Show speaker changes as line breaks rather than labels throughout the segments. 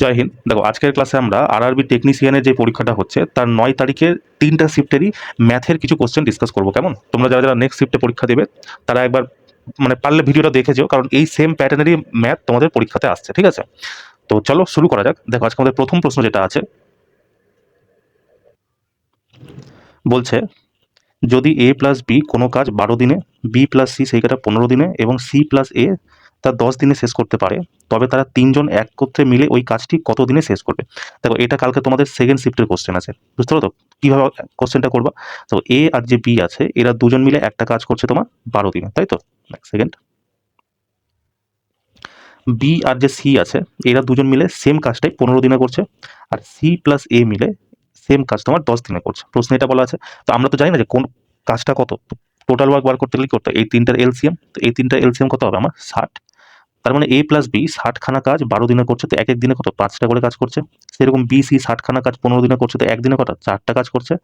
জয় হিন্দ। দেখো, আজকের ক্লাসে আমরা আরআরবি টেকনিশিয়ানের যে পরীক্ষাটা হচ্ছে তার 9 তারিখের 3টা শিফটেরই ম্যাথের কিছু কোশ্চেন ডিসকাস করবো। কেমন? তোমরা যারা যারা নেক্সট শিফটে পরীক্ষা দেবে তারা একবার মানে পারলে ভিডিওটা দেখে যেও, কারণ এই সেম প্যাটার্নেরই ম্যাথ তোমাদের পরীক্ষাতে আসছে। ঠিক আছে, তো চলো শুরু করা যাক। দেখো, আজকে আমাদের প্রথম প্রশ্ন যেটা আছে বলছে, যদি এ প্লাস বি কোনো কাজ 12 দিনে, বি প্লাস সি সেই কাজটা 15 দিনে এবং সি প্লাস এ তা 10 দিনে শেষ করতে পারে, তবে তারা তিনজন একত্রে মিলে ওই কাজটি কত দিনে শেষ করবে? দেখো, এটা কালকে তোমাদের সেকেন্ড শিফটের কোশ্চেন আছে, বুঝতে পারো তো কিভাবে কোশ্চেনটা করবা? তো এ আর যে বি আছে এরা দুজন মিলে একটা কাজ করছে তোমার 12 দিনে, তাই তো? সেকেন্ড, বি আর যে সি আছে এরা দুজন মিলে সেম কাজটাই 15 দিনে করছে, আর সি প্লাস এ মিলে সেম কাজ তোমার 10 দিনে করছে। প্রশ্ন এটা বলা আছে, তো আমরা তো জানি না যে কোন কাজটা কত। টোটাল ওয়ার্ক বার করতে গেলে কি করতে হয়? এই তিনটার এলসিএম, তো এই তিনটার এলসিএম কত হবে আমার? 60। তার মানে এ প্লাস বি 60খানা কাজ 12 দিনে করছে, তো এক এক দিনে কত? 5টা করে কাজ করছে। সেরকম বি সি 60খানা কাজ 15 দিনে করছে, তো একদিনে কত? 4টা কাজ করছে।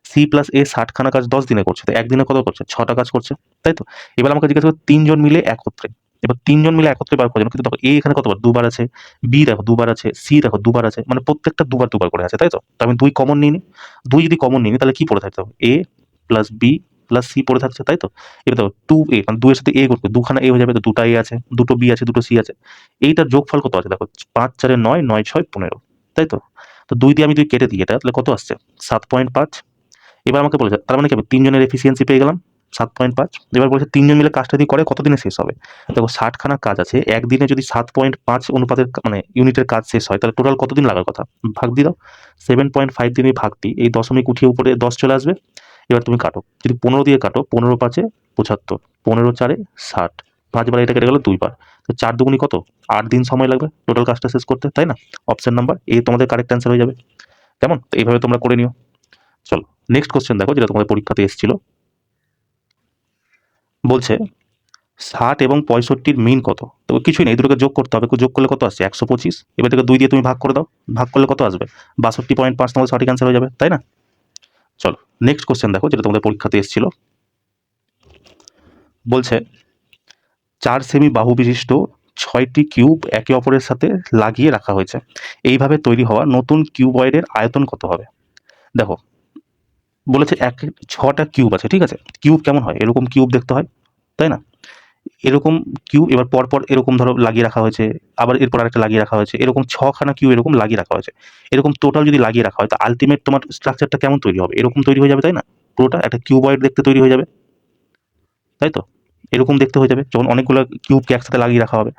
সি প্লাস এ 60খানা কাজ 10 দিনে করছে, তো একদিনে কত করছে? 6টা কাজ করছে, তাই তো? এবার আমাকে জিজ্ঞাসা করো তিনজন মিলে একত্রে, এবার তিনজন মিলে একত্রে বার করার জন্য, কিন্তু দেখো এ এখানে কতবার? দুবার আছে, বি দেখো দুবার আছে, সি দেখো দুবার আছে, মানে প্রত্যেকটা দুবার দুবার করে আছে, তাই তো? তো আমি দুই কমন নিই নি। দুই যদি কমন নিই তাহলে কি পড়ে থাকতে হবে? এ প্লাস বি প্লাস সি পড়ে থাকছে, তাই তো? এবার দেখো 2a, মানে 2 এর সাথে a করবে, দুখানা a হয়ে যাবে, তো দুটা a আছে, দুটো b আছে, দুটো c আছে। এইটার যোগফল কত আছে? দেখো 5 4 9, 9 6 15, তাই তো? তো 2 দিয়ে আমি 2 কেটে দিই, এটা তাহলে কত আসছে? 7.5। এবার আমাকে বলেছে তার মানে কি, আমি তিনজনের এফিসিয়েন্সি পেয়ে গেলাম 7.5। এবার বলেছে তিনজন মিলে কাজটা যদি করে কতদিনে শেষ হবে? দেখো 60খানা কাজ আছে, একদিনে যদি 7.5 অনুপাতের মানে ইউনিটের কাজ শেষ হয় তাহলে টোটাল কতদিন লাগার কথা? ভাগ দিয়ে দাও, 7.5 দিয়ে ভাগ দিই, এই দশমিক উঠিয়ে উপরে 10 চলে আসবে। এবার তুমি কাটো, যদি 15 দিয়ে কাটো, 15 5 75, 15 4 60, 5বার এটা কেটে গেল 2বার, তো 4 দুগুনি কত? 8 দিন সময় লাগবে টোটাল কাজটা শেষ করতে, তাই না? অপশন নাম্বার এ তোমাদের কারেক্ট অ্যান্সার হয়ে যাবে। কেমন? তো এইভাবে তোমরা করে নিও। চলো নেক্সট কোশ্চেন দেখো, যেটা তোমাদের পরীক্ষাতে এসেছিল। বলছে 60 এবং 65-র মিন কত? তো কিছুই নেই, দুটোকে যোগ করতে হবে। যোগ করলে কত আসছে? 125। এবার থেকে 2 দিয়ে তুমি ভাগ করে দাও, ভাগ করলে কত আসবে? 62.5 তোমাদের সঠিক অ্যান্সার হয়ে যাবে, তাই না? চলো নেক্সট কোশ্চেন দেখো, যেটা তোমাদের পরীক্ষাতে এসেছিল। বলছে 4 সেমি বাহু বিশিষ্ট 6টি কিউব একে অপরের সাথে লাগিয়ে রাখা হয়েছে, এইভাবে তৈরি হওয়া নতুন কিউবয়েডের আয়তন কত হবে? দেখো বলেছে 6টা কিউব আছে, ঠিক আছে? কিউব কেমন হয়? এরকম কিউব দেখতে হয়, তাই না? এরকম কিউব, এবার পরপর এরকম ধরো লাগিয়ে রাখা হয়েছে, আবার এরপর আরেকটা লাগিয়ে রাখা হয়েছে, এরকম 6খানা কিউব এরকম লাগিয়ে রাখা হয়েছে। এরকম টোটাল যদি লাগিয়ে রাখা হয়, তো আলটিমেট তোমার স্ট্রাকচারটা কেমন তৈরি হবে? এরকম তৈরি হয়ে যাবে, তাই না? পুরোটা একটা কিউবয়েড দেখতে তৈরি হয়ে যাবে, তাই তো? এরকম দেখতে হয়ে যাবে যখন অনেকগুলো কিউবকে একসাথে লাগিয়ে রাখা হবে।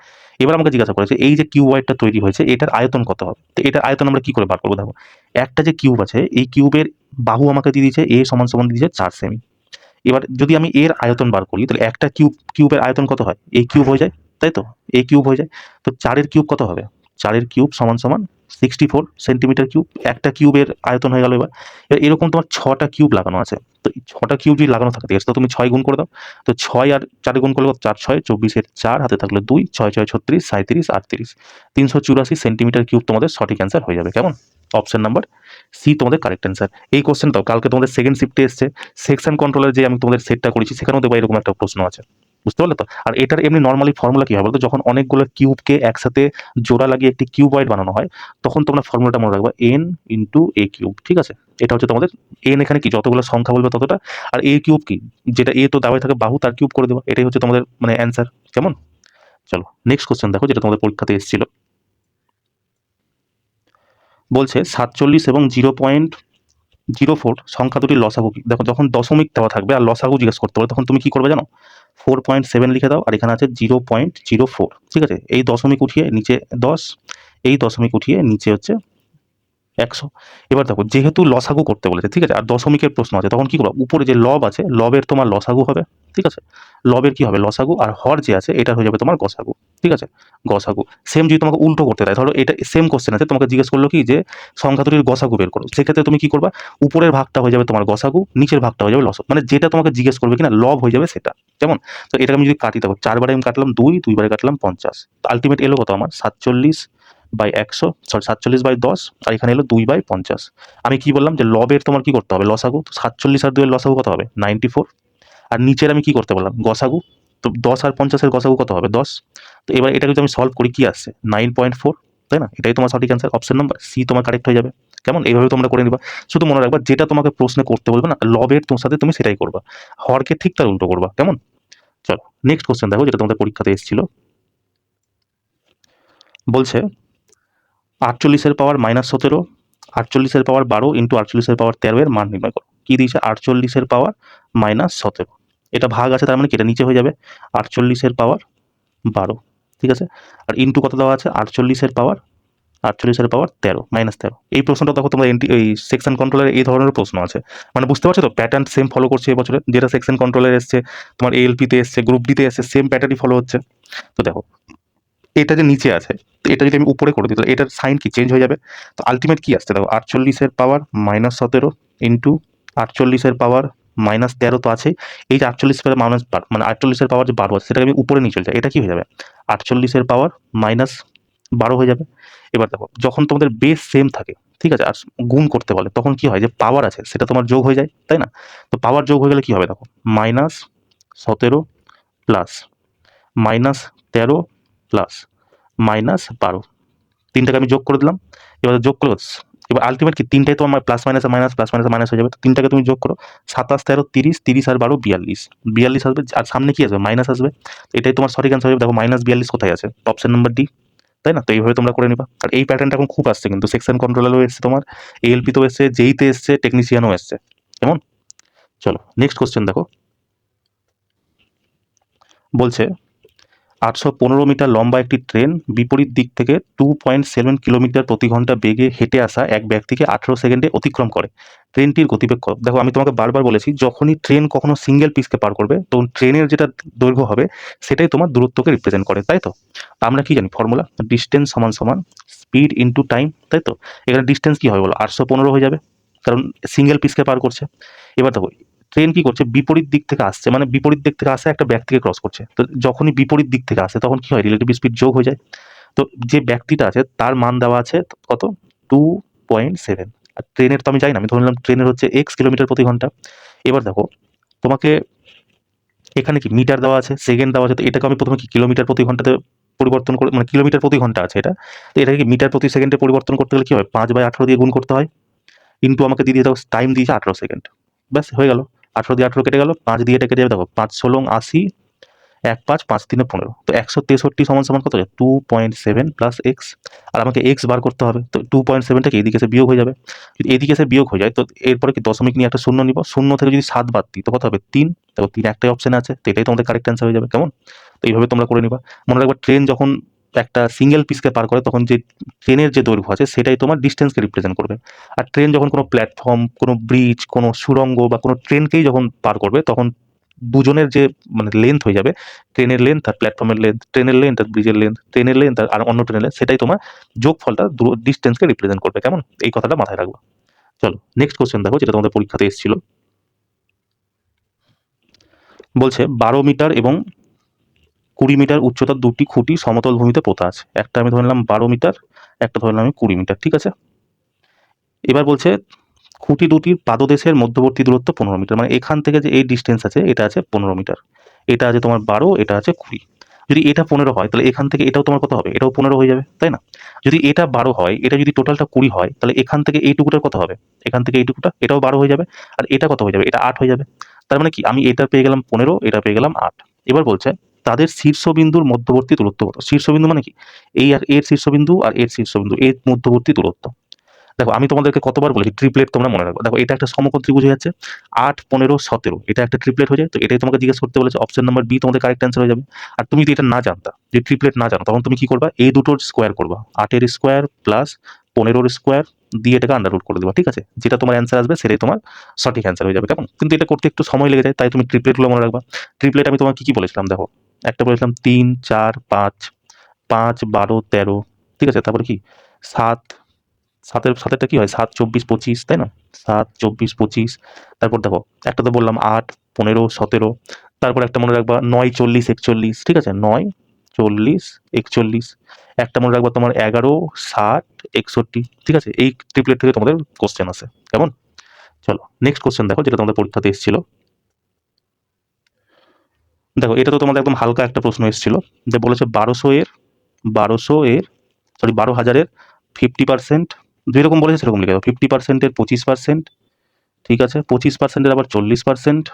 এবার আমাকে জিজ্ঞাসা করেছে এই যে কিউবয়েডটা তৈরি হয়েছে এটার আয়তন কত হবে? তো এটার আয়তন আমরা কি করে বার করবো? দেখো, একটা যে কিউব আছে এই কিউবের বাহু আমাকে দিয়ে দিয়েছে a সমান সমান দিয়েছে 4 সেমি। এবার যদি আমি এর আয়তন বার করি তাহলে একটা কিউবের আয়তন কত হয়? a কিউব হয়ে যায়, তাই তো? a কিউব হয়ে যায়। তো 4-এর কিউব কত হবে? 4-এর কিউব সমান সমান 64 সেন্টিমিটার কিউব। একটা কিউবের আয়তন হয়ে গেল। এবার এবার এরকম তোমার 6টা কিউব লাগানো আছে, তো এই 6টা কিউব যদি লাগানো থাকে, ঠিক আছে, তো তুমি 6 গুণ করে দাও। তো 6 আর 4 গুণ করলে কত? 4 6 24-এর 4 হাতে থাকলো 2, 6 6 36, 37 38, 384 সেন্টিমিটার কিউব তোমাদের সঠিক অ্যান্সার হয়ে যাবে। কেমন? অপশন নাম্বার সি তোমাদের কারেক্ট অ্যান্সার। এই কোশ্চেন তো কালকে তোমাদের সেকেন্ড শিফটে এসছে, সেকশন কন্ট্রোলের যে আমি তোমাদের সেটটা করেছি সেখানেও দেখবা এরকম একটা প্রশ্ন আছে, বুঝতে পারলে তো? আর এটার এমনি নর্মালি ফর্মুলা কি হয় বলতো? যখন অনেকগুলো কিউবকে একসাথে জোড়া লাগিয়ে একটি কিউবয়েড বানানো হয় তখন তোমরা ফর্মুলাটা মনে রাখবা n ইন্টু এ কিউব, ঠিক আছে? এটা হচ্ছে তোমাদের n, এখানে কি যতগুলো সংখ্যা বলবে ততটা, আর এ কিউব কি, যেটা এ তো দেওয়াই থাকে বাহু, তার কিউব করে দেবা, এটাই হচ্ছে তোমাদের মানে অ্যান্সার। কেমন? চলো নেক্সট কোশ্চেন দেখো, যেটা তোমাদের পরীক্ষাতে এসেছিল। বলছে 47 এবং 0.04 সংখ্যা দুটির লসাগু কি? দেখো, যখন দশমিক দেওয়া থাকবে আর লসাগু জিজ্ঞেস করতে হবে তখন তুমি কি করবে জানো? 4.7 লিখে দাও, আর এখানে আছে 0.04, ঠিক আছে? এই দশমিক উঠিয়ে নিচে 10, এই দশমিক উঠিয়ে নিচে হচ্ছে 100। এবার দেখো যেহেতু লসাগু করতে বলেছে, ঠিক আছে, আর দশমিকের প্রশ্ন আছে, তখন কি করবো? উপরে যে লব আছে লবের তোমার লসাগু হবে, ঠিক আছে? লবের কি হবে? লসাগু। আর হর যে আছে এটা হয়ে যাবে তোমার গসাগু, ঠিক আছে? গসাগু। সেম যদি তোমাকে উল্টো করতে দেয়, ধরো এটা সেম কোশ্চেন আছে, তোমাকে জিজ্ঞেস করলো কি যে সংখ্যা দুটির গসাগু বের করো, সেক্ষেত্রে তুমি কি করবা? উপরের ভাগটা হয়ে যাবে তোমার গসাগু, নিচের ভাগটা হয়ে যাবে লসাগু, মানে যেটা তোমাকে জিজ্ঞেস করবে কিনা লব হয়ে যাবে সেটা। কেমন? তো এটাকে আমি যদি কাটি, দেখো 4বারে আমি কাটলাম 2, 2বারে কাটলাম 50, আলটিমেট এলো কত আমার? 47/100, সরি 47/10, আর এখানে এলো 2/50। আমি কি বললাম যে লবের তোমার কি করতে হবে? লসাগু। তো 47 আর 2 এর লসাগু কত হবে? 94। আর নিচের আমি কি করতে বললাম? গসাগু। তো 10 আর 50-এর গসাগু কত হবে? 10। তো এবার এটাকে যদি আমি সলভ করি কি আসছে? 9.4। তাই না? এটাই তোমার সঠিক অ্যান্সার, অপশন নাম্বার সি তোমার কারেক্ট হয়ে যাবে। কেমন? এইভাবে তোমরা করে নিবা। শুধু মনে রাখবা যেটা তোমাকে প্রশ্নে করতে বলবে না লবের তোমার সাথে তুমি সেটাই করবা, হরকে ঠিক তার উল্টো করবা। কেমন? চলো নেক্সট কোশ্চেন দেখো, যেটা তোমাদের পরীক্ষাতে এসেছিল। বলছে 48-এর পাওয়ার -17, 48-এর পাওয়ার 12 ইন্টু 48-এর পাওয়ার 13 এর মান নির্ণয় করো। কি দিয়েছে? 48-এর পাওয়ার -17, এটা ভাগ আছে তার মানে কি এটা নিচে হয়ে যাবে 48-এর পাওয়ার 12, ঠিক আছে? আর ইন্টু কত দেওয়া আছে? 48-এর পাওয়ার 13 -13। এই প্রশ্নটা দেখো তোমরা এই সেকশন কন্ট্রোলের এই ধরনের প্রশ্ন আছে, মানে বুঝতে পারছো তো প্যাটার্ন সেম ফলো করছে এবছরে, যেটা সেকশন কন্ট্রোলের এসছে, তোমার এএলপি তে এসছে, গ্রুপ ডি তে এসছে, সেম প্যাটার্নই ফলো হচ্ছে। তো দেখো এটা যে নিচে আছে, তো এটা যদি আমি উপরে করে দিই তাহলে এটার সাইন কি চেঞ্জ হয়ে যাবে? তো আলটিমেট কি আসছে দেখো, 48-এর পাওয়ার -17 ইন্টু 48-এর পাওয়ার -13 তো আছে, এই যে 48 পাওয়ার মানে 48-এর পাওয়ার যে 12 আছে সেটাকে আমি উপরে নিয়ে চলে যাই, এটা কি হয়ে যাবে 48-এর পাওয়ার -12 হয়ে যাবে। এবার দেখো যখন তোমাদের বেস সেম থাকে, ঠিক আছে, আর গুণ করতে বলে তখন কি হয়, যে পাওয়ার আছে সেটা তোমার যোগ হয়ে যায়, তাই না? তো পাওয়ার যোগ হয়ে গেলে কি হবে দেখো, -17 প্লাস -13 প্লাস -12, তিনটাকে আমি যোগ করে দিলাম। এবার যোগ করলে এবার আলটিমেট কি তিনটাই তো আমার প্লাস মাইনাসে মাইনাস, প্লাস মাইনাসে মাইনাস হয়ে যাবে। তো তিনটাকে তুমি যোগ করো, 27, 13, 30, 30 আর 12 42, 42 আসবে, আর সামনে কি আসবে? মাইনাস আসবে। তো এটাই তোমার সঠিক অ্যান্সার হবে। দেখো -42 কোথায় আছে? অপশন নাম্বার ডি, তাই না? তো এইভাবে তোমরা করে নিবা। আর এই প্যাটার্নটা এখন খুব আসছে কিন্তু, সেকশন কন্ট্রোলারও এসছে, তোমার এএলপি তেও এসছে, জেইতে এসছে, টেকনিশিয়ানও এসছে। কেমন? চলো নেক্সট কোশ্চেন দেখো। বলছে 815 মিটার লম্বা একটি ট্রেন বিপরীত দিক থেকে 2.7 কিলোমিটার প্রতি ঘন্টা বেগে হেঁটে আসা এক ব্যক্তিকে 18 সেকেন্ডে অতিক্রম করে। ট্রেনটির গতিবেগ কত? দেখো আমি তোমাকে বারবার বলেছি, যখনই ট্রেন কখনো সিঙ্গেল পিসকে পার করবে তখন ট্রেনের যেটা দৈর্ঘ্য হবে সেটাই তোমার দূরত্বকে রিপ্রেজেন্ট করে, তাই তো? আমরা কি জানি ফর্মুলা, ডিস্টেন্স সমান সমান স্পিড ইন্টু টাইম, তাই তো? এখানে ডিস্টেন্স কি হবে বলো, 815 হয়ে যাবে, কারণ সিঙ্গেল পিসকে পার করছে। এবার দেখো ট্রেন কি করছে, বিপরীত দিক থেকে আসছে, মানে বিপরীত দিক থেকে আসে একটা ব্যক্তিকে ক্রস করছে। তো যখনই বিপরীত দিক থেকে আসে তখন কি হয়, রিলেটিভ স্পিড যোগ হয়ে যায়। তো যে ব্যক্তিটা আছে তার মান দেওয়া আছে কত, 2.7। আর ট্রেনের তো আমি জানি না, আমি ধরে নিলাম ট্রেনের হচ্ছে এক্স কিলোমিটার প্রতি ঘন্টা। এবার দেখো তোমাকে এখানে কি মিটার দেওয়া আছে, সেকেন্ড দেওয়া আছে, তো এটাকে আমি প্রথমে কি কিলোমিটার প্রতি ঘন্টাতে পরিবর্তন করে, মানে কিলোমিটার প্রতি ঘন্টা আছে এটা, তো এটাকে কি মিটার প্রতি সেকেন্ডে পরিবর্তন করতে গেলে কি হয়, 5/18 দিয়ে গুণ করতে হয়, ইন্টু আমাকে দিয়ে দাও টাইম দিয়েছে 18 সেকেন্ড, ব্যাস হয়ে গেল। 18 দিয়ে 18 কেটে গেল, 5 দিয়ে এটা কেটে যাবে, দেখো 5 × 16 80, 1 5 5 3 15, তো 163 সমান সমান কত, 2.7 প্লাস এক্স। আর আমাকে এক্স বার করতে হবে, তো 2.7টাকে এদিকে এসে বিয়োগ হয়ে যাবে, যদি এদিকে এসে বিয়োগ হয়ে যায় তো এরপরে কি দশমিক নিয়ে একটা শূন্য নিব, শূন্য থেকে যদি 7 বাদ দিই তো কত হবে 3, দেখো 3 একটাই অপশন আছে, তো এটাই তোমাদের কারেক্ট অ্যান্সার হয়ে যাবে। কেমন? তো এইভাবে তোমরা করে নিবা। মনে রাখবা ট্রেন যখন একটা সিঙ্গেল পিসকে পার করে তখন যে ট্রেনের যে দৈর্ঘ্য আছে সেটাই তোমার ডিস্টেন্সকে রিপ্রেজেন্ট করবে। আর ট্রেন যখন কোনো প্ল্যাটফর্ম, কোনো ব্রিজ, কোনো সুড়ঙ্গ বা কোনো ট্রেনকেই যখন পার করবে তখন দুজনের যে মানে লেন্থ হয়ে যাবে, ট্রেনের লেন্থ আর প্ল্যাটফর্মের লেন্থ, ট্রেনের লেন্থ আর ব্রিজের লেন্থ, ট্রেনের লেন্থ আর অন্য ট্রেনের লেন্থ, সেটাই তোমার যোগফলটা ডিস্টেন্সকে রিপ্রেজেন্ট করবে। কেমন? এই কথাটা মাথায় রাখবো। চলো নেক্সট কোশ্চেন দেখো, যেটা তোমাদের পরীক্ষাতে এসেছিল। বলছে 12 মিটার এবং 20 মিটার উচ্চতার দুটি খুঁটি সমতল ভূমিতে পোতা আছে। একটা আমি ধরে নিলাম 12 মিটার, একটা ধরে নিলাম আমি 20 মিটার, ঠিক আছে? এবার বলছে খুঁটি দুটির পাদদেশের মধ্যবর্তী দূরত্ব 15 মিটার, মানে এখান থেকে যে এই ডিস্টেন্স আছে এটা আছে 15 মিটার, এটা আছে তোমার 12, এটা আছে 20। যদি এটা 15 হয় তাহলে এখান থেকে এটাও তোমার কত হবে, এটাও 15 হয়ে যাবে, তাই না? যদি এটা 12 হয়, এটা যদি টোটালটা 20 হয়, তাহলে এখান থেকে এইটুকুটার কত হবে, এখান থেকে এইটুকুটা এটাও 12 হয়ে যাবে, আর এটা কত হয়ে যাবে, এটা 8 হয়ে যাবে। তার মানে কি আমি এটা পেয়ে গেলাম 15, এটা পেয়ে গেলাম 8। এবার বলছে তাদের শীর্ষবিন্দুর মধ্যবর্তী দূরত্ব কত? শীর্ষবিন্দু মানে কি, এই আর এর শীর্ষবিন্দু আর এর শীর্ষবিন্দু এর মধ্যবর্তী দূরত্ব। দেখো আমি তোমাদেরকে কতবার বলেছি ট্রিপলেট তোমরা মনে রাখো। দেখো এটা একটা সমকোণ ত্রিভুজ হয়ে যাচ্ছে, 8, 15, 17, এটা একটা ট্রিপলেট হয়ে যায়, তো এটাই তোমাকে জিজ্ঞেস করতে বলেছে, অপশন নাম্বার বি তোমাদের কারেক্ট অ্যান্সার হয়ে যাবে। আর তুমি যদি এটা না জানতা, যে ট্রিপলেট না জানো, তখন তুমি কি করবা, এই দুটোর স্কোয়ার করবা, 8-এর স্কোয়ার প্লাস 15-এর স্কোয়ার দিয়ে এটাকে আন্ডাররুট করে দেবা, ঠিক আছে? যেটা তোমার অ্যান্সার আসবে সেটাই তোমার সঠিক অ্যান্সার হয়ে যাবে। কেমন? কিন্তু এটা করতে একটু সময় লেগে যায়, তাই তুমি ট্রিপলেটগুলো মনে রাখবা। ট্রিপলেট আমি তোমাকে কি কি বলেছিলাম দেখো, একটা বলেছিলাম 3, 4, 5, 5, 12, 13, ঠিক আছে? তারপরে কি 7, সাতের সাতেরটা কি হয়, 7, 24, 25, তাই না? 7, 24, 25, তারপর দেখো একটা তো বললাম 8, 15, 17, তারপর একটা মনে রাখবা 9, 40, 41, ঠিক আছে? 9, 40, 41, একটা মনে রাখবা তোমার 11, 60, 61, ঠিক আছে? এই ট্রিপলেট থেকে তোমাদের কোশ্চেন আছে। কেমন? চলো নেক্সট কোশ্চেন দেখো, যেটা তোমাদের পরীক্ষাতে এসেছিল। দেখো এটা তো তোমাদের একদম হালকা একটা প্রশ্ন এসেছিল, যে বলেছে 1200 এর সরি 12,000-এর 50%, যেরকম বলেছে সেরকম লিখে দাও। 50%-এর 25%, ঠিক আছে, 25%-এর আবার 40%,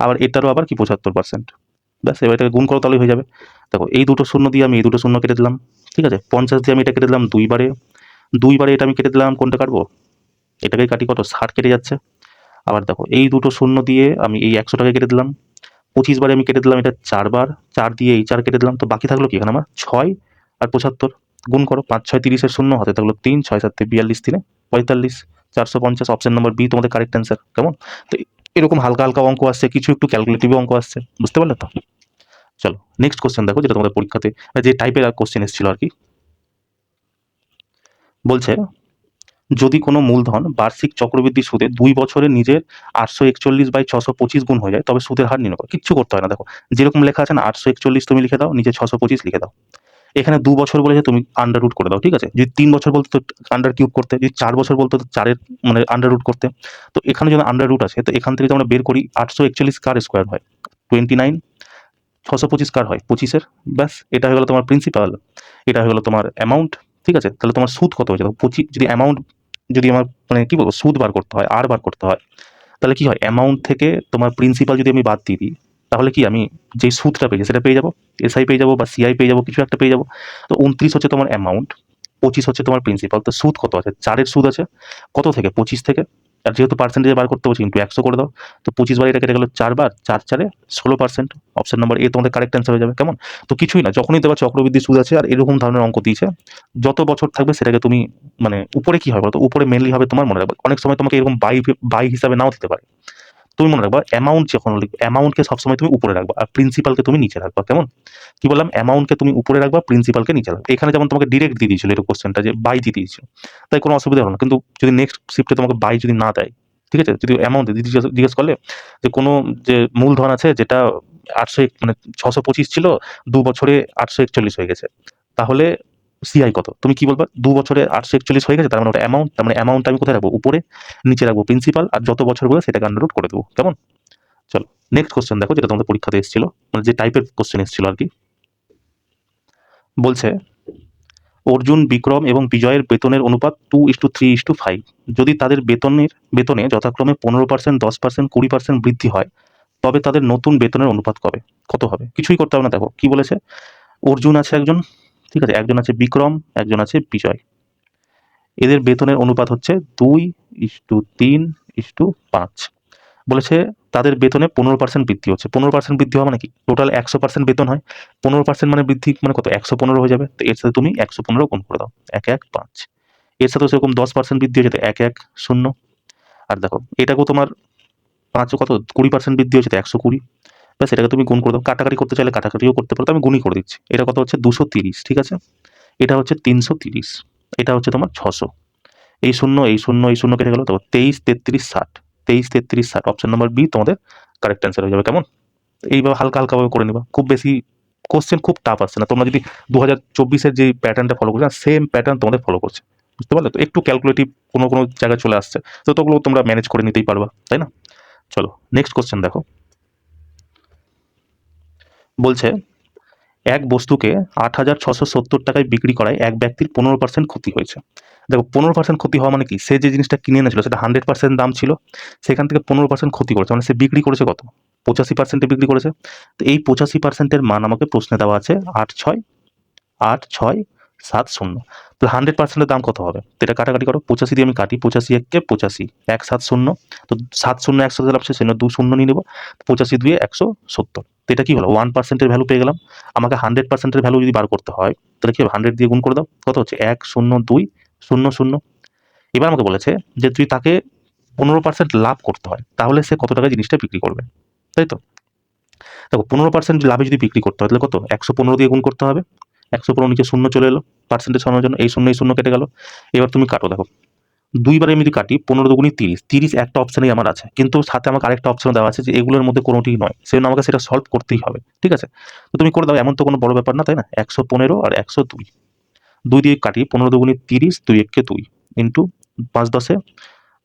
আবার এটারও আবার কি 75%। ব্যাস, এবার এটাকে গুণ করো তাহলেই হয়ে যাবে। দেখো এই দুটো শূন্য দিয়ে আমি এই দুটো শূন্য কেটে দিলাম, ঠিক আছে। 50 দিয়ে আমি এটা কেটে দিলাম দুইবারে, দুইবারে এটা আমি কেটে দিলাম, কোনটা কাটবো? এটাকেই কাটি, কত 60 কেটে যাচ্ছে। আবার দেখো এই দুটো শূন্য দিয়ে আমি এই 100 টাকা কেটে দিলাম, 25 বারে আমি কেটে দিলাম এটা 4 বার, 4 দিয়ে এই 4 কেটে দিলাম, তো বাকি থাকলো কি এখানে আমার 6 আর 75। গুণ করো, 5 6 30-এর শূন্য, হাতে থাকলো 3, 6 7 42, 3 45, 450। অপশন নম্বর বি তোমাদের কারেক্ট অ্যান্সার। কেমন? তো এরকম হালকা হালকা অঙ্ক আসছে, কিছু একটু ক্যালকুলেটিভ অঙ্ক আসছে, বুঝতে পারলে তো? চলো নেক্সট কোশ্চেন দেখো, যেটা তোমাদের পরীক্ষাতে যে টাইপের কোশ্চেন এসেছিল আর কি। বলছে যদি কোনো মূলধন বার্ষিক চক্রবৃদ্ধি সুদে 2 বছরে নিজের 841/625 গুণ হয়ে যায়, তবে সুদের হার নির্ণয় করো। কিচ্ছু করতে হয় না, দেখো যেরকম লেখা আছে না 841 তুমি লিখে দাও, নিচে 625 লিখে দাও। এখানে 2 বছর বলেছে, তুমি আন্ডার রুট করে দাও, ঠিক আছে। যদি 3 বছর বলতো তো আন্ডার কিউব করতে, যদি 4 বছর বলতো তো 4-এর মানে আন্ডার রুট করতে। তো এখানে যদি আন্ডার রুট আছে, তো এখান থেকে যদি আমরা বের করি 841 কার স্কোয়ার হয় 29, 625 কার হয় 25-এর। ব্যাস, এটা হয়ে গেল তোমার প্রিন্সিপাল, এটা হয়ে গেল তোমার অ্যামাউন্ট, ঠিক আছে। তাহলে তোমার সুদ কত হয়েছে? 25 যদি অ্যামাউন্ট, যদি আমার মানে কি বলবো সুদ বার করতে হয়, আর বার করতে হয়, তাহলে কি হয়, অ্যামাউন্ট থেকে তোমার প্রিন্সিপাল যদি আমি বাদ দিয়ে দিই, তাহলে কি আমি যে সুদটা পেয়েছি সেটা পেয়ে যাবো, এসআই পেয়ে যাবো বা সিআই পেয়ে যাবো, কিছু একটা পেয়ে যাবো। তো 29 হচ্ছে তোমার অ্যামাউন্ট, 25 হচ্ছে তোমার প্রিন্সিপাল। তো সুদ কত আছে? 4-এর সুদ আছে কত থেকে? 25 থেকে। আর যেহেতু পার্সেন্টেজ বার করতে বলছি, কিন্তু 100 করে দাও। তো 25 বার এটা কেটে গেল 4 বার, 4 4-এ 16%। অপশন নাম্বার এ তোমাদের কারেক্ট অ্যান্সার হয়ে যাবে। কেমন? তো কিছুই না, যখনই তোমার চক্রবৃদ্ধি সুদ আছে আর এরকম ধরনের অঙ্ক দিয়েছে, যত বছর থাকবে সেটাকে তুমি মানে উপরে কি হয় বলতো, উপরে মেনলি হবে তোমার মনে রাখবে। অনেক সময় তোমাকে এরকম বাই হিসাবে নাও দিতে পারে। তুমি মনে রাখবা অ্যামাউন্ট যখন লিখবে, অ্যামাউন্টকে সবসময় তুমি উপরে রাখবা আর প্রিন্সিপালকে তুমি নিচে রাখবা। কেমন? কি বললাম? অ্যামাউন্টকে তুমি উপরে রাখবা, প্রিন্সিপালকে নিচে রাখবা। এখানে যেমন তোমাকে ডিরেক্ট দিয়ে দিয়েছিল এটা কোশ্চেনটা, যে বাই দিয়ে দিয়েছিল, তাই কোনো অসুবিধা হলো না। কিন্তু যদি নেক্সট শিফটে তোমাকে বাই যদি না দেয়, ঠিক আছে, যদি অ্যামাউন্ট জিজ্ঞেস করলে যে কোনো যে মূলধন আছে যেটা 625 ছিল, 2 বছরে 841 হয়ে গেছে, তাহলে সিআই কত? তুমি কি বলবা? 2 বছরে 841 হয়ে গেছে, তার মানে ওটা অ্যামাউন্ট, তার মানে অ্যামাউন্টটা আমি কোথায় রাখবো? উপরে, নিচে রাখবো প্রিন্সিপাল, আর যত বছর বলে সেটাকে আন্ডার রুট করে দেবো। কেমন? চলো নেক্সট কোশ্চেন দেখো, যেটা তোমাদের পরীক্ষাতে এসেছিল, মানে যে টাইপের কোশ্চেন এসেছিল আর কি। বলছে অর্জুন, বিক্রম এবং বিজয়ের বেতনের অনুপাত 2:3:5। যদি তাদের বেতনে যথাক্রমে 15%, 10%, 20% বৃদ্ধি হয়, তবে তাদের নতুন বেতনের অনুপাত কত হবে? কিছুই করতে হবে না, দেখো কি বলেছে। অর্জুন আছে একজন, ঠিক আছে, একজন আছে বিক্রম, একজন আছে বিজয়। এদের বেতনের অনুপাত হচ্ছে 2:3:5। বলেছে তাদের বেতনে 15% বৃদ্ধি হচ্ছে। 15% বৃদ্ধি হওয়া মানে কি? টোটাল 100% বেতন হয়, 15% মানে বৃদ্ধি মানে কত? 115 হয়ে যাবে। তো এর সাথে তুমি 115 গুণ করে দাও, 115। এর সাথে সেরকম 10% বৃদ্ধি হয়েছে, তো 110। আর দেখো এটাকেও তোমার 5 কত 20% বৃদ্ধি হয়েছে, তো 120। ব্যাস, এটাকে তুমি গুণ করে দাও। কাটাকাটি করতে চাইলে কাটাকাটিও করতে পারো, তো আমি গুণই করে দিচ্ছি। এটা কত হচ্ছে? 230, ঠিক আছে। এটা হচ্ছে 330, এটা হচ্ছে তোমার 600। এই শূন্য এই শূন্য এই শূন্য কেটে গেল, তো 23 33 60, 23 33 60। অপশন নাম্বার বি তোমাদের কারেক্ট অ্যান্সার হয়ে যাবে। কেমন? এইভাবে হালকা হালকা ভাবে করে নিবা, খুব বেশি কোশ্চেন খুব টাফ আসছে না। তোমরা যদি 2024-এর যে প্যাটার্নটা ফলো করছো, সেম প্যাটার্ন তোমাদের ফলো করছে, বুঝতে পারলে তো? একটু ক্যালকুলেটিভ কোনো কোনো জায়গায় চলে আসছে, তো তোগুলো তোমরা ম্যানেজ করে নিতেই পারবা, তাই না? চলো নেক্সট কোশ্চেন দেখো। বলছে এক বস্তুকে 8,670 টাকায় বিক্রি করায় এক ব্যক্তির 15% ক্ষতি হয়েছে। দেখো 15% ক্ষতি হওয়া মানে কি? সে যে জিনিসটা কিনে এনেছিল সেটা 100% দাম ছিল, সেখান থেকে 15% ক্ষতি করেছে, মানে সে বিক্রি করেছে কত? 85%-এ বিক্রি করেছে। তো এই 85%-এর মান আমাকে প্রশ্নে দেওয়া আছে 8,6,8,6,7,0। তাহলে 100%-এর দাম কত হবে? তো এটা কাটাকাটি করো, 85 দিয়ে আমি কাটি, 85 1-কে 85, 170। তো 70 একসাথে লাগছে, সেজন্য 2 শূন্য নিয়ে নেবো। 85 2 170। তো এটা কি হলো? 1%-এর ভ্যালু পেয়ে গেলাম। আমাকে 100%-এর ভ্যালু যদি বার করতে হয়, তাহলে কি হবে? 100 দিয়ে গুণ করে দাও, কত হচ্ছে? 102,000। এবার আমাকে বলেছে যে তুই তাকে 15% লাভ করতে হয়, তাহলে সে কত টাকায় জিনিসটা বিক্রি করবে, তাই তো? দেখো 15% লাভে যদি বিক্রি করতে হয়, তাহলে কত? 115 দিয়ে গুণ করতে হবে। 115 নিচে শূন্য চলে এলো পার্সেন্টেজ সরানোর জন্য, এই শূন্য কেটে গেল। এবার তুমি কাটো, দেখো দুইবারে আমি যদি কাটি, 15 দুগুণী 30, 30 একটা অপশনেই আমার আছে, কিন্তু সাথে আমাকে আরেকটা অপশন দেওয়া আছে যে এগুলোর মধ্যে কোনোটিই নয়, সেজন্য আমাকে সেটা সলভ করতেই হবে, ঠিক আছে। তো তুমি করে দাও, এমন তো কোনো বড় ব্যাপার না, তাই না? 115 আর 102, 2 দিয়ে কাটি, 15 দুগুণী 30, 2 1-কে 2 ইন্টু 5 10-এ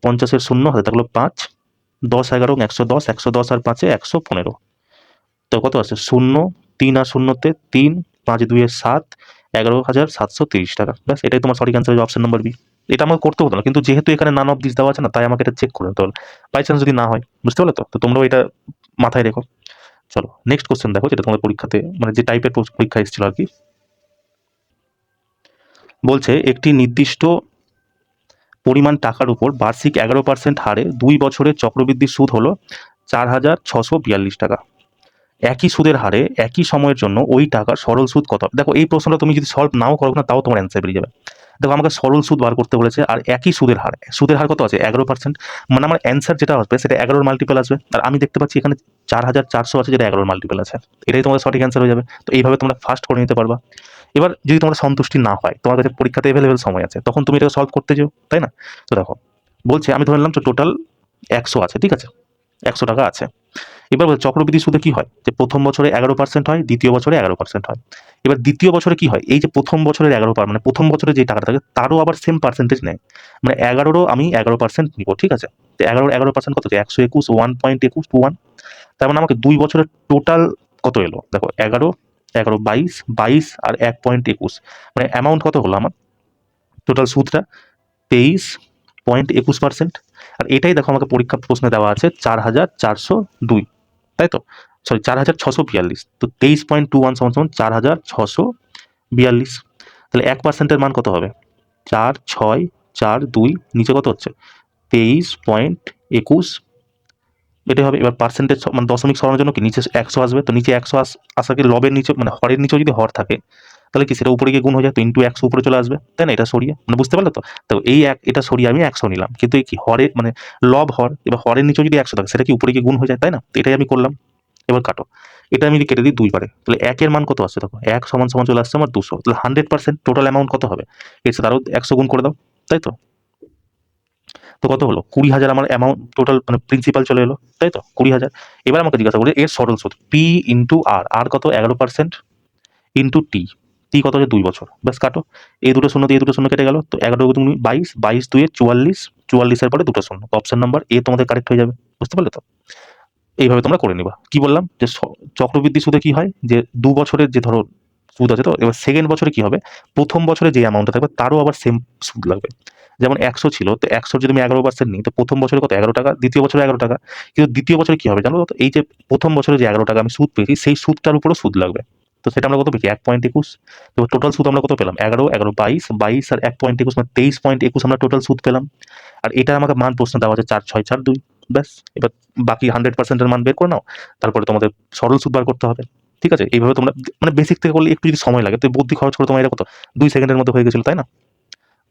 50-এর শূন্য, হাতে থাকলো 5, 10 11 110, 110 আর 5-এ 115। তো কত আছে? শূন্য, 3 আর শূন্যতে 3, 5 2-এ 7, 11,730 টাকা। ব্যাস, এটাই তোমার সঠিক অ্যান্সার, অপশন নাম্বার বি। এটা আমাকে করতে হতো না, কিন্তু যেহেতু এখানে নান অফ দিস দেওয়া আছে না, তাই আমাকে এটা চেক করে নিতে হলো। বাই চান্স যদি না হয়, বুঝতে পারলে তো তোমরাও এটা মাথায় রেখো। চলো নেক্সট কোশ্চেন দেখো, যেটা তোমাদের পরীক্ষাতে মানে যে টাইপের পরীক্ষা এসেছিল আর কি। বলছে একটি নির্দিষ্ট পরিমাণ টাকার উপর বার্ষিক 11% হারে 2 বছরের চক্রবৃদ্ধির সুদ হলো 4,642 টাকা। একই সুদের হারে একই সময়ের জন্য ওই টাকার সরল সুদ কত? দেখো এই প্রশ্নটা তুমি যদি সলভ নাও করো না, তাও তোমার অ্যান্সার বেরিয়ে যাবে। দেখো আমাকে সরল সুদ বার করতে বলেছে, আর একই সুদের হার কত আছে? 11%। মানে আমার অ্যান্সার যেটা আসবে সেটা 11 মাল্টিপল আসবে, আর আমি দেখতে পাচ্ছি এখানে 4,400 আছে, যেটা 11 মাল্টিপল আছে। এটাই তোমাদের সঠিক অ্যান্সার হয়ে যাবে। তো এইভাবে তোমরা ফার্স্ট করে নিতে পারবা। এবার যদি তোমার সন্তুষ্টি না হয়, তোমার কাছে পরীক্ষাতে অ্যাভেলেবেল সময় আছে, তখন তুমি এটা সলভ করতে যাও, তাই না? তো দেখো বলছে, আমি ধরে নিলাম টোটাল 100 আছে, ঠিক আছে, 100 টাকা আছে। এবার চক্রবৃদ্ধি সুদে কি হয়, যে প্রথম বছরে 11% হয়, দ্বিতীয় বছরে 11% হয়। এবার দ্বিতীয় বছরে কি হয়, এই যে প্রথম বছরের 11%, মানে প্রথম বছরে যে টাকাটা থাকে তারও আবার সেম পার্সেন্টেজ নেয়। মানে 11রও আমি 11% নিব, ঠিক আছে। তো 11% কত, 121, 1.2121। তার মানে আমাকে 2 বছরের টোটাল কত এলো, দেখো 11, 11, 22, 22 আর 1.21, মানে অ্যামাউন্ট কত হলো আমার টোটাল সুদটা? 23.21%। আর এটাই দেখো আমাকে পরীক্ষা প্রশ্নে দেওয়া আছে 4,402, তাই তো, সরি 4,642। তো 23.21 সমান সমান 4,642। তাহলে 1%-এর মান কত হবে? 4,642, নিচে কত হচ্ছে? 23.21, এটাই হবে। এবার পার্সেন্টেজ মানে দশমিক সরানোর জন্য কি নিচে 100 আসবে, তো নিচে 100 আসাকে লবের নিচে মানে হরের নিচেও যদি হর থাকে, তাহলে কি সেটা উপরে গিয়ে গুণ হয়ে যায়, তো ইন্টু 100 উপরে চলে আসবে, তাই না? এটা সরিয়ে, মানে বুঝতে পারলে তো? তো এই এটা সরিয়ে আমি 100 নিলাম, কিন্তু এই কি হরে মানে লব হর, এবার হরের নিচেও যদি 100 থাকে সেটা কি উপরে গিয়ে গুণ হয়ে যায়, তাই না? তো এটাই আমি করলাম। এবার কাটো, এটা আমি কেটে দিই 2 বারে, তাহলে 1 এর মান কত আসছে দেখো, 1 সমান সমান চলে আসছে আমার 200। তাহলে 100% টোটাল অ্যামাউন্ট কত হবে? এর সাথে আরো 100 গুণ করে দাও, তাই তো। তো কত হলো? 20,000 আমার অ্যামাউন্ট টোটাল, মানে প্রিন্সিপাল চলে এলো, তাই তো 20,000। এবার আমাকে জিজ্ঞাসা করে এর সরল সুদ পি ইন্টু আর, আর কত? 11% ইন্টু টি, টি কত হচ্ছে? 2 বছর। ব্যাস কাটো, এই দুটো শূন্য দিয়ে দুটো শূন্য কেটে গেল, তো 11 তুমি 22, 22 2 44, 44-এর পরে দুটো শূন্য, তো অপশন নাম্বার এ তোমাদের কারেক্ট হয়ে যাবে, বুঝতে পারলে তো? এইভাবে তোমরা করে নিবা। কি বললাম, যে চক্রবৃদ্ধি সুদে কি হয়, যে 2 বছরের যে ধরো সুদ আছে, তো এবার সেকেন্ড বছরে কি হবে, প্রথম বছরে যে অ্যামাউন্টটা থাকবে তারও আবার সেম সুদ লাগবে। যেমন 100 ছিল, তো 100 যদি আমি 11% নিই, তো প্রথম বছরে কত? 11 টাকা, দ্বিতীয় বছরে 11 টাকা। কিন্তু দ্বিতীয় বছরে কি হবে জানো তো? এই যে প্রথম বছরে যে 11 টাকা আমি সুদ পেয়েছি, সেই সুদটার উপরও সুদ লাগবে। তো সেটা আমরা কত পেয়েছি? 1.21। তো টোটাল সুদ আমরা কত পেলাম? 11, 11, 22, 22 আর 1.21, মানে 23.21 আমরা টোটাল সুদ পেলাম। আর এটা আমাকে মান প্রশ্ন দেওয়া আছে 4,642। ব্যাস, এবার বাকি 100%-এর মান বের করে নাও, তারপরে তোমাদের সরল সুদ বার করতে হবে। ঠিক আছে, এইভাবে তোমরা মানে বেসিক থেকে করলে একটু যদি সময় লাগে, তো বুদ্ধি খরচ করে তোমার এটা কত 2 সেকেন্ডের মধ্যে হয়ে গেছিল, তাই না?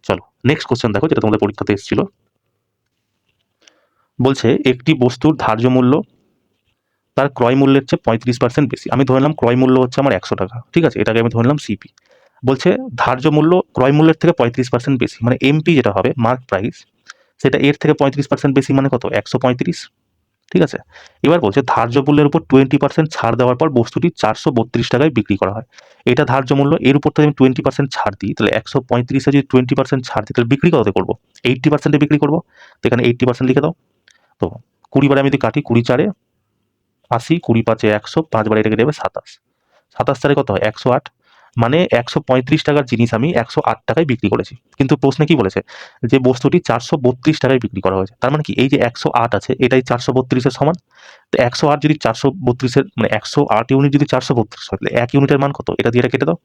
চলো নেক্সট কোশ্চেন দেখো, যেটা তোমাদের পরীক্ষাতে এসেছিল। বলছে একটি বস্তুর ধার্য মূল্য তার ক্রয় মূল্যের চেয়ে 35% বেশি। আমি ধরে নিলাম ক্রয় মূল্য হচ্ছে আমার 100 টাকা, ঠিক আছে, এটাকে আমি ধরে নিলাম সিপি। বলছে ধার্য মূল্য ক্রয় মূল্যের থেকে 35% বেশি, মানে এমপি যেটা হবে মার্ক প্রাইস, সেটা এর থেকে 35% বেশি, মানে কত? 135, ঠিক আছে। এবার বলছে ধার্য মূল্যের উপর 20% ছাড় দেওয়ার পর বস্তুটি 432 টাকায় বিক্রি করা হয়। এটা ধার্য মূল্য, এর উপর থেকে আমি 20% ছাড় দিই, তাহলে 135-এ যদি 20% ছাড় দিই, তাহলে বিক্রি কততে করবো? 80%-এ বিক্রি করবো। তো এখানে 80% লিখে দাও। তো 20 বারে আমি যদি কাটি, 20 4-এ 80, 20 5-এ 100, 5 বারে এটাকে দেবে 27, 27 4-এ কত হয়? 108। মানে 135 টাকার জিনিস আমি 108 টাকায় বিক্রি করেছি। কিন্তু প্রশ্নে কি বলেছে, যে বস্তুটি 432 টাকায় বিক্রি করা হয়েছে। তার মানে কি এই যে 108 আছে এটাই 432-এর সমান। তো 108 যদি 432-এর মানে 108 ইউনিট যদি 432 হয়, তাহলে 1 ইউনিটের মান কত? এটা দিয়ে এটা কেটে দাও।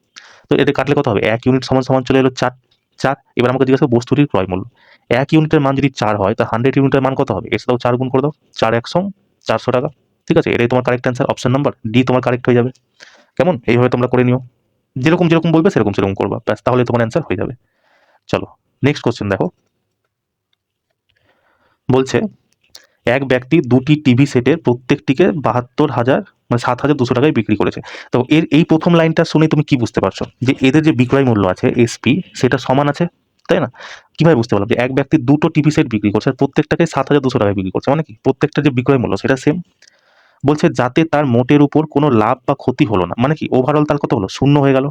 তো এটা কাটলে কত হবে? 1 ইউনিট সমান সমান চলে এলো 4, 4। এবার আমাকে জিজ্ঞাসা বস্তুটির ক্রয় মূল্য। 1 ইউনিটের মান যদি 4 হয়, তা 100 ইউনিটের মান কত হবে? এর সাথেও 4 গুণ করে দাও, 4 100, 400 টাকা। ঠিক আছে, এটাই তোমার correct answer, option number D তোমার কারেক্ট হয়ে যাবে। কেমন? এইভাবে তোমরা করে নিও, যেরকম যেরকম বলবে সেরকম সেরকম করবা, ব্যাস, তাহলে তোমার অ্যান্সার হয়ে যাবে। চলো নেক্সট কোশ্চেন দেখো। বলছে এক ব্যক্তি দুটি টিভি সেটের প্রত্যেকটিকে 72,000 মানে 7,200 টাকায় বিক্রি করেছে। তো এর এই প্রথম লাইনটা শুনে তুমি কি বুঝতে পারছো, যে এদের যে বিক্রয় মূল্য আছে এসপি, সেটা সমান আছে, তাই না? কিভাবে বুঝতে পারলাম? যে এক ব্যক্তি দুটো টিভি সেট বিক্রি করছে, আর প্রত্যেকটাকে 7,200 টাকায় বিক্রি করছে, মানে কি প্রত্যেকটা যে বিক্রয় মূল্য সেটা সেম। বলছে যাতে তার মোটের উপর কোনো লাভ বা ক্ষতি হলো না, মানে কি ওভারঅল তার কত হলো? শূন্য হয়ে গেল।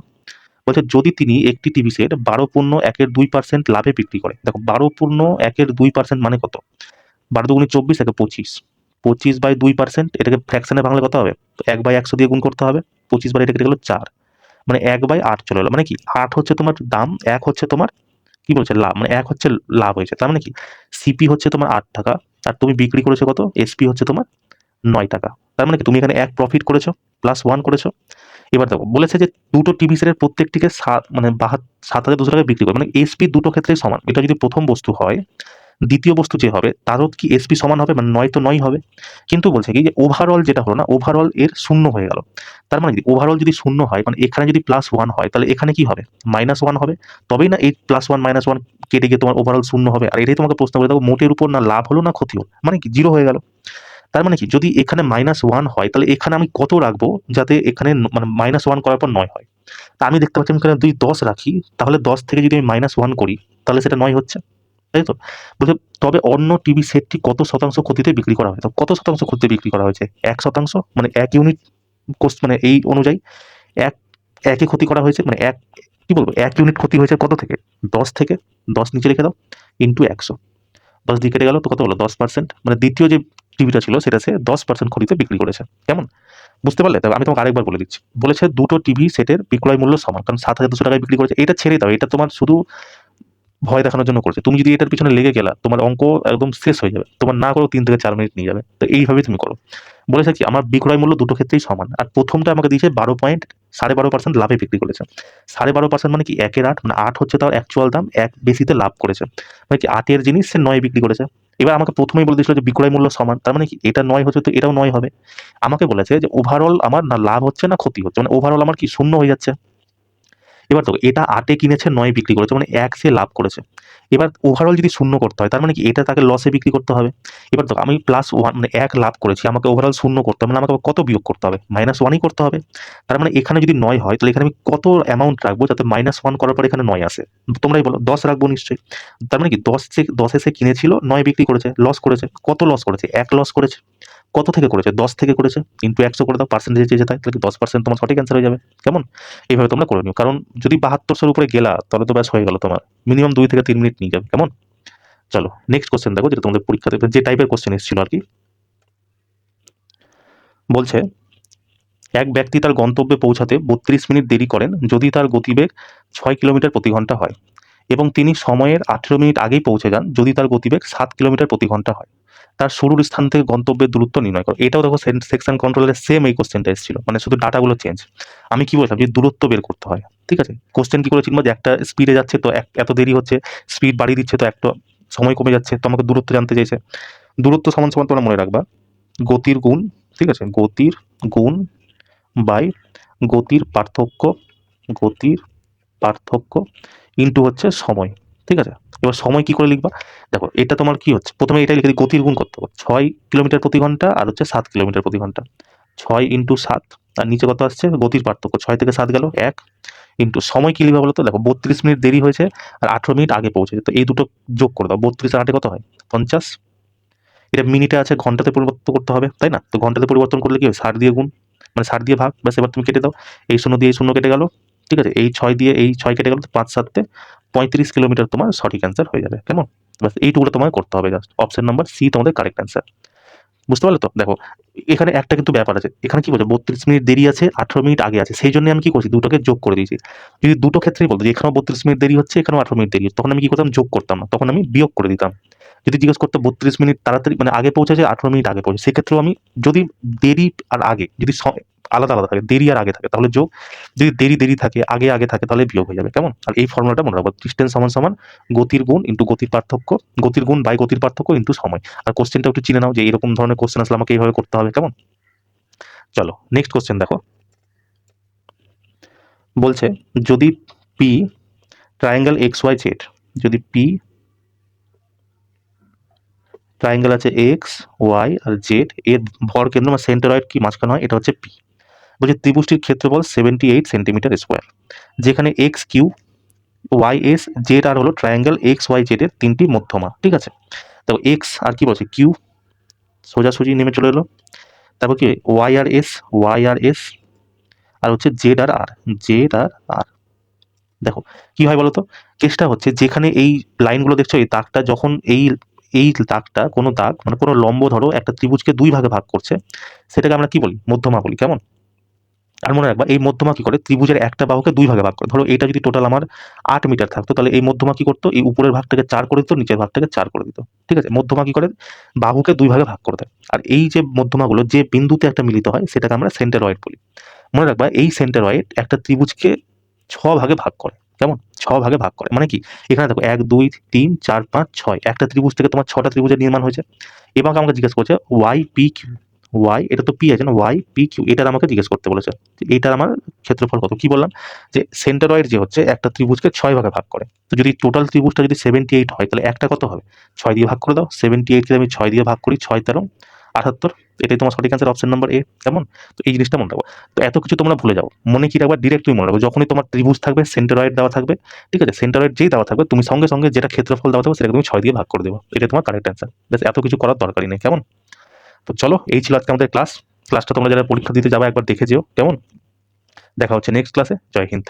বলছে যদি তিনি একটি টিভি সেট 12.1% লাভে বিক্রি করে, দেখো 12.1% মানে কত? 12 দুগুণে 24, একে 25, 25/2%, এটাকে ফ্র্যাকশনে ভাঙলে কত হবে? তো 1/100 দিয়ে গুণ করতে হবে, 25 বার এটা কেটে গেল 4, মানে 1/8 চলে এলো, মানে কি 8 হচ্ছে তোমার দাম, 1 হচ্ছে তোমার কি বলছে লাভ, মানে 1 হচ্ছে লাভ হয়েছে, তার মানে কি সিপি হচ্ছে তোমার 8 টাকা আর তুমি বিক্রি করেছো কত, এসপি হচ্ছে তোমার 9 টাকা। তার মানে কি তুমি এখানে 1 প্রফিট করেছো প্লাস 1 করেছো। এবার দেখো বলেছে যে দুটো টিভি সেটের প্রত্যেকটিকে 7,200 টাকায় বিক্রি করে, মানে এসপি দুটো ক্ষেত্রেই সমান। এটা যদি প্রথম বস্তু হয়, দ্বিতীয় বস্তু যে হবে তারও কি এসপি সমান হবে, মানে 9 তো 9 হবে। কিন্তু বলছে কি যে ওভারঅল যেটা হলো না, ওভারঅল এর শূন্য হয়ে গেল। তার মানে কি ওভারঅল যদি শূন্য হয়, মানে এখানে যদি +1 হয় তাহলে এখানে কি হবে, -1 হবে। তবেই না এই +1 -1 কেটে গিয়ে তোমার ওভারঅল শূন্য হবে। আর এটাই তোমাকে প্রশ্ন করে দেখো মোটের উপর না লাভ হলো না ক্ষতি হলো, মানে কি জিরো হয়ে গেল। তার মানে কি যদি এখানে -1 হয় তাহলে এখানে আমি কত রাখবো যাতে এখানে মানে -1 করার পর 9 হয়। তা আমি দেখতে পাচ্ছি আমি এখানে যদি 10 রাখি তাহলে 10 থেকে যদি আমি -1 করি তাহলে সেটা 9 হচ্ছে, তাই তো? বলছে তবে অন্য টিভি সেটটি কত শতাংশ ক্ষতিতে বিক্রি করা হয়েছে, কত শতাংশ ক্ষতিতে বিক্রি করা হয়েছে, 1%, মানে 1 ইউনিট মানে এই অনুযায়ী এক একে ক্ষতি করা হয়েছে, মানে এক কি বলবো 1 ইউনিট ক্ষতি হয়েছে কত থেকে, 10 থেকে। 10 নিচে লিখে দাও ইন্টু 100, 10 দিয়ে কেটে গেল তো কত হলো 10%, মানে দ্বিতীয় যে টিভিটা ছিল সেটা সে 10% ক্ষতিতে বিক্রি করেছে। কেমন বুঝতে পারলে? তবে আমি তোমাকে আরেকবার বলে দিচ্ছি। বলেছে দুটো টিভি সেটের বিক্রয় মূল্য সমান, কারণ 7,200 টাকায় বিক্রি করেছে। এটা ছেড়ে দাও, এটা তোমার শুধু ভয় দেখানোর জন্য করছে। তুমি যদি এটার পিছনে লেগে গেলা তোমার অঙ্ক একদম শেষ হয়ে যাবে। তোমার না করেও 3 থেকে 4 মিনিট নিয়ে যাবে। তো এইভাবেই তুমি করো। বলেছে কি আমার বিক্রয় মূল্য দুটো ক্ষেত্রেই সমান। আর প্রথমটা আমাকে দিয়েছে 12% লাভে বিক্রি করেছে। 12.5% মানে কি 1 এর 8, মানে 8 হচ্ছে তার অ্যাকচুয়াল দাম, 1 বেশিতে লাভ করেছে। মানে কি 8 এর জিনিস সে 9 বিক্রি করেছে। এবার আমাকে প্রথমেই বলে দিয়েছিল যে বিক্রয় মূল্য সমান। তার মানে কি এটা 9 হচ্ছে তো এটাও 9 হবে। আমাকে বলেছে যে ওভারঅল আমার না লাভ হচ্ছে না ক্ষতি হচ্ছে। মানে ওভারঅল আমার কি শূন্য হয়ে যাচ্ছে। এবার দেখো এটা 8 এ কিনেছে 9 বিক্রি করেছে, মানে 1 সে লাভ করেছে। এবার ওভারঅল যদি শূন্য করতে হয় তার মানে কি এটা তাকে লসে বিক্রি করতে হবে। এবার দেখো আমি +1 মানে 1 লাভ করেছি, আমাকে ওভারঅল শূন্য করতে হবে, মানে আমাকে কত বিয়োগ করতে হবে, -1ই করতে হবে। তার মানে এখানে যদি 9 হয় তাহলে এখানে আমি কত অ্যামাউন্ট রাখবো যাতে -1 করার পর এখানে 9 আসে। তোমরাই বলো 10 রাখবো নিশ্চয়ই। তার মানে কি 10 এ সে কিনেছিল 9 বিক্রি করেছে, লস করেছে। কত লস করেছে, 1 লস করেছে। কত থেকে করেছে, 10 থেকে করেছে, ইন্টু 100 করে দাও, পার্সেন্টেজে চেয়ে যেতে, তাহলে কি 10% তোমার সঠিক অ্যান্সার হয়ে যাবে। কেমন এইভাবে তোমরা করে নিও, কারণ যদি 7200 উপরে গেলা তাহলে তো ব্যাস হয়ে গেল, তোমার মিনিমাম 2 থেকে 3 মিনিট নিয়ে যাবে। কেমন চলো নেক্সট কোশ্চেন দেখো, যেটা তোমাদের পরীক্ষাতে যে টাইপের কোশ্চেন এসেছিল আর কি। বলছে এক ব্যক্তি তার গন্তব্যে পৌঁছাতে 32 মিনিট দেরি করেন যদি তার গতিবেগ 6 কিলোমিটার প্রতি ঘন্টা হয়, এবং তিনি সময়ের 18 মিনিট আগেই পৌঁছে যান যদি তার গতিবেগ 7 কিলোমিটার প্রতি ঘন্টা হয়। তার শুরুর স্থান থেকে গন্তব্যের দূরত্ব নির্ণয় করো। এটাও দেখো সেকশন কন্ট্রোলের সেম এই কোশ্চেনটা এসেছিল, মানে শুধু ডাটাগুলো চেঞ্জ। আমি কি বললাম যে দূরত্ব বের করতে হয়, ঠিক আছে। কোশ্চেন কি করেছিল যে একটা স্পিডে যাচ্ছে তো এত দেরি হচ্ছে, স্পিড বাড়িয়ে দিচ্ছে তো একটা সময় কমে যাচ্ছে, তো আমাকে দূরত্ব জানতে চাইছে। দূরত্ব সমান সমান তোমরা মনে রাখবা গতির গুণ, ঠিক আছে, গতির গুণ বাই গতির পার্থক্য, গতির পার্থক্য ইন্টু হচ্ছে সময়, ঠিক আছে। এবার সময় কি করে লিখবা, দেখো এটা তোমার কি হচ্ছে, প্রথমে এটাই লিখে দিই, গতির গুণ করতে হবে 6 কিলোমিটার প্রতি ঘন্টা আর হচ্ছে 7 কিলোমিটার প্রতি ঘন্টা, 6 ইন্টু 7, আর নিচে কত আসছে গতির পার্থক্য, 6 থেকে 7 গেল 1, ইন্টু সময় কি লিখবা বলো তো, দেখো 32 মিনিট দেরি হয়েছে আর 18 মিনিট আগে পৌঁছেছে, তো এই দুটো যোগ করে দাও, 32 আর 8 কত হয় 50। এটা মিনিটে আছে, ঘন্টাতে পরিবর্তন করতে হবে তাই না, তো ঘন্টাতে পরিবর্তন করলে কি হবে 60 দিয়ে গুণ, মানে 60 দিয়ে ভাগ, ব্যাস এবার তুমি কেটে দাও, এই শূন্য দিয়ে এই শূন্য কেটে গেল, ঠিক আছে, এই 6 দিয়ে এই 6 কেটে গেল, 5 7 35 কিলোমিটার তোমার সঠিক অ্যান্সার হয়ে যাবে। কেমন ব্যাস এইটুকুটা তোমায় করতে হবে, জাস্ট অপশন নাম্বার সি তোমাদের কারেক্ট অ্যান্সার। বুঝতে পারলে তো? দেখো এখানে একটা কিন্তু ব্যাপার আছে, এখানে কি বলছে 32 মিনিট দেরি আছে 18 মিনিট আগে আছে, সেই জন্য আমি কি করছি দুটোকে যোগ করে দিয়েছি। যদি দুটো ক্ষেত্রেই বলতো যে এখানেও 32 মিনিট দেরি হচ্ছে এখানেও 18 মিনিট দেরি হচ্ছে, তখন আমি কি করতাম যোগ করতাম না, তখন আমি বিয়োগ করে দিতাম। যদি জিজ্ঞেস করতো 32 মিনিট তাড়াতাড়ি মানে আগে পৌঁছেছে 18 মিনিট আগে পৌঁছে, সেক্ষেত্রেও আমি যদি দেরি আর আগে যদি আলাদা আলাদা থাকে, দেরি আর আগে থাকে তাহলে যোগ, যদি দেরি দেরি থাকে আগে আগে থাকে তাহলে বিয়োগ হয়ে যাবে। কেমন আর এই ফর্মুলাটা মনে রাখবো, ডিস্টেন্স সমান সমান গতির গুণ ইন্টু গতির পার্থক্য, গতির গুণ বাই গতির পার্থক্য ইন্টু সময়। আর কোশ্চেনটা একটু চিনে নাও যে এরকম ধরনের কোশ্চেন আসলে আমাকে এইভাবে করতে হবে। কেমন চলো নেক্সট কোশ্চেন দেখো। বলছে যদি P triangle X Y Z, যদি পি ট্রায়াঙ্গেল আছে এক্স ওয়াই আর জেড, এর ভর কেন্দ্র বা সেন্টারয়েড কি মাঝখানে হয়, এটা হচ্ছে পি। বলছে ত্রিভুজটির ক্ষেত্রফল 78 সেন্টিমিটার স্কোয়ার, যেখানে X Q Y S Z R হলো ট্রায়াঙ্গেল এক্স ওয়াই জেড এর তিনটি মধ্যমা, ঠিক আছে। তো এক্স আর কি বলছে কিউ সোজাসুজি নেমে চলে এলো, তারপর কি ওয়াই আর এস আর হচ্ছে জেড আর আর, জেড আর আর। দেখো কি হয় বলতো, কেসটা হচ্ছে যেখানে এই লাইনগুলো দেখছো এই দাগটা যখন এই এই দাগটা কোনো দাগ মানে কোনো লম্ব ধরো একটা ত্রিভুজকে দুই ভাগে ভাগ করছে, সেটাকে আমরা কি বলি মধ্যমা বলি। কেমন আর মনে রাখবা এই মধ্যমা কি করে, ত্রিভুজের একটা বাহুকে দুই ভাগে ভাগ করে। ধরো এটা যদি টোটাল আমার 8 মিটার থাকতো, তাহলে এই মধ্যমা কি করতো, এই উপরের ভাগটাকে 4 করে দিত, নিচের ভাগটাকে 4 করে দিত। ঠিক আছে, মধ্যমা কি করে, বাহুকে দুই ভাগে ভাগ করে দেয়। আর এই যে মধ্যমাগুলো যে বিন্দুতে একটা মিলিত হয় সেটাকে আমরা সেন্টারয়েড বলি। মনে রাখবা এই সেন্টারয়েড একটা ত্রিভুজকে 6 ভাগে ভাগ করে। কেমন? 6 ভাগে ভাগ করে মানে কি, এখানে দেখো 1 2 3 4 5 6, একটা ত্রিভুজ থেকে তোমার 6টা ত্রিভুজের নির্মাণ হয়েছে। এবং আমাকে জিজ্ঞেস করছে ওয়াই পি কিউ, ওয়াই এটা তো পি আছে না, ওয়াই পি কিউ এটার আমাকে জিজ্ঞেস করতে বলেছে এইটার আমার ক্ষেত্রফল কত। কি বললাম যে সেন্টারয়েড যে হচ্ছে একটা ত্রিভুজকে 6 ভাগে ভাগ করে। তো যদি টোটাল ত্রিভুজটা যদি 78 হয় তাহলে একটা কত হবে, 6 দিয়ে ভাগ করে দাও। 78 কে আমি 6 দিয়ে ভাগ করি, 6 13 78, এটাই তোমার সঠিক অ্যান্সার, অপশন নাম্বার এ। কেমন? তো এই জিনিসটা মনে রাখবো। তো এত কিছু তোমরা ভুলে যাও, মনে কি রাখবা, ডিরেক্ট তুমি মনে রাখবো যখনই তোমার ত্রিভুজ থাকবে সেন্টারয়েড দেওয়া থাকবে, ঠিক আছে, সেন্টারয়েড যেই দেওয়া থাকবে তুমি সঙ্গে সঙ্গে যেটা ক্ষেত্রফল দেওয়া থাকবে সেটাকে তুমি 6 দিয়ে ভাগ করে দেবো, এটা তোমার কারেক্ট অ্যান্সার। ব্যাস, এত কিছু করার দরকারই নেই। কেমন? তো চলো, এই ছিল আজকে আমাদের ক্লাসটা তোমরা যারা পরীক্ষা দিতে যাবে একবার দেখে যেও। কেমন? দেখা হচ্ছে নেক্সট ক্লাসে। জয় হিন্দ।